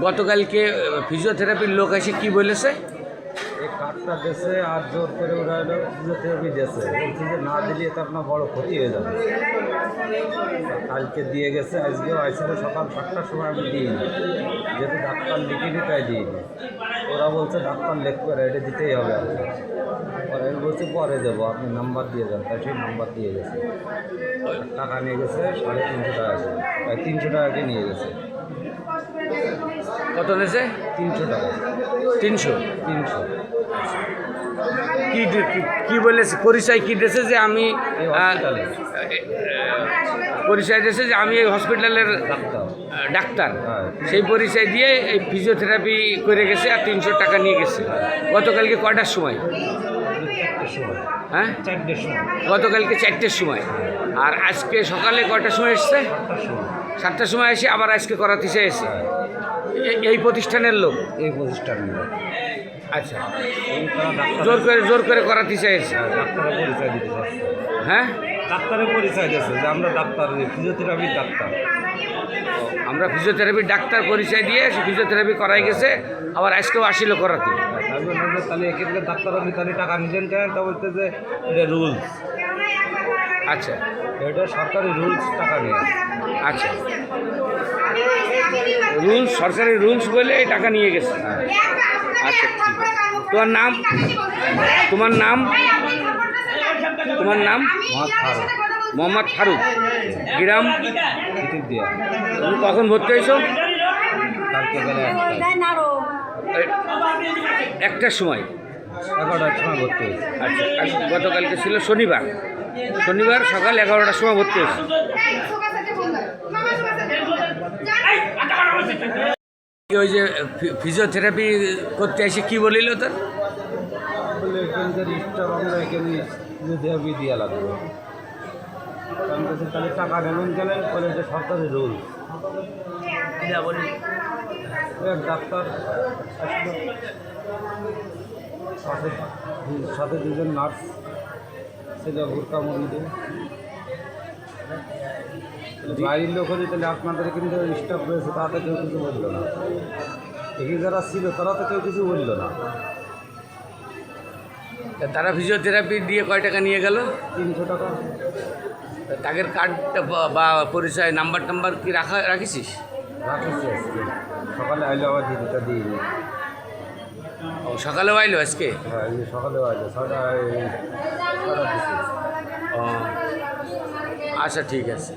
গতকালকে ফিজিওথেরাপির লোক এসে কি বলেছে? এই কার্ডটা দেশে আর জোর করে ওরা হলো ফিজিওথেরাপি দেশে বলছে যে না দিলে তো আপনার বড় ক্ষতি হয়ে যাবে। কালকে দিয়ে গেছে, আজকেও আইসিলে সকাল 7টার সময় আমি দিইনি, যেহেতু ডাক্তার লিখিনি তাই দিইনি। ওরা বলছে ডাক্তার লিখবে এটা দিতেই হবে আপনার। পরে আমি বলছি পরে দেবো, আপনি নাম্বার দিয়ে দেন, তাই সেই নাম্বার দিয়ে গেছে। টাকা নিয়ে গেছে 350 টাকা, 300 টাকাকে নিয়ে গেছে। কত নিয়েছে? 300 টাকা। 300? 300 কি বলেছে? পরিচয় কি দিয়েছে যে আমি এই হসপিটালে পরিচয় দিয়েছে যে আমি এই হসপিটালের ডাক্তার। ডাক্তার? হ্যাঁ। সেই পরিচয় দিয়ে এই ফিজিওথেরাপি করে গেছে আর 300 টাকা নিয়ে গেছে। গতকালকে কয়টার সময়? 4টার সময়। হ্যাঁ, 4টার সময়। গতকালকে 4টের সময়। আর আজকে সকালে কয়টার সময় এসছে? 7টার সময়। 7টার সময় এসে আবার আজকে করাতে এসে হ্যাঁ, এই প্রতিষ্ঠানের লোক? এই প্রতিষ্ঠানের লোক। আচ্ছা, এবং তারা ডাক্তার জোর করে করাতে এসে? ডাক্তারের পরিচয় দিতে চাচ্ছে। হ্যাঁ, ডাক্তারের পরিচয় দিয়েছে যে আমরা ডাক্তার, ফিজিওথেরাপি ডাক্তার। আমরা ফিজিওথেরাপি ডাক্তার পরিচয় দিয়ে ফিজিওথেরাপি করাই গেছে, আবার আজকেও আসিল করাতে। তাই জন্য যে তাহলে এক্ষেত্রে ডাক্তার আপনি তাহলে টাকা নিলেন কেন? তা বলতে যে এটা রুলস, আচ্ছা এটা সরকারি রুলস, টাকা নিয়ে। আচ্ছা, রুলস, সরকারি রুলস বলে এই টাকা নিয়ে গেছে। আচ্ছা, ঠিক আছে। তোমার নাম? তোমার নাম? তোমার নাম? মোহাম্মদ ফারুক। গ্রাম? টিকিট দিয়া তুমি কখন ভর্তি হয়েছো? কালকে গেলে 1টার সময়? 11টার সময় ভর্তি হয়েছে। আচ্ছা, গতকালকে ছিল শনিবার সকাল 11টার সময় ভর্তি হয়েছে। ওই যে ফিজিওথেরাপি করতে এসে কি বলিল তোর? বলে এখানকার স্টাফ আমরা এখানে ফিজিওথেরাপি দেওয়া লাগবে। আমি বলছি তাহলে টাকা নেবেন কেন? বলে এটা সরকারি রুল। ডাক্তার আসলো, সাথে দুজন নার্স ছিল, বোরকা মন্দির বাইরের লোক হলে তাহলে আপনাদের কিন্তু স্টাফ রয়েছে, তাতে কেউ কিছু বললো না। এখানে যারা ছিল তারা তো কেউ কিছু বললো না। তারা ফিজিওথেরাপি দিয়ে কয় টাকা নিয়ে গেল? 300 টাকা। তাদের কার্ডটা বা পরিচয় নাম্বার কি রাখিছিস? রাখেছি আজকে সকালে আইলো, আবার দিদিটা দিইনি। ও, সকালেও আইলো আজকে? হ্যাঁ, এই যে সকালেও আইলো, 6টা দিচ্ছে। ও, আচ্ছা, ঠিক আছে।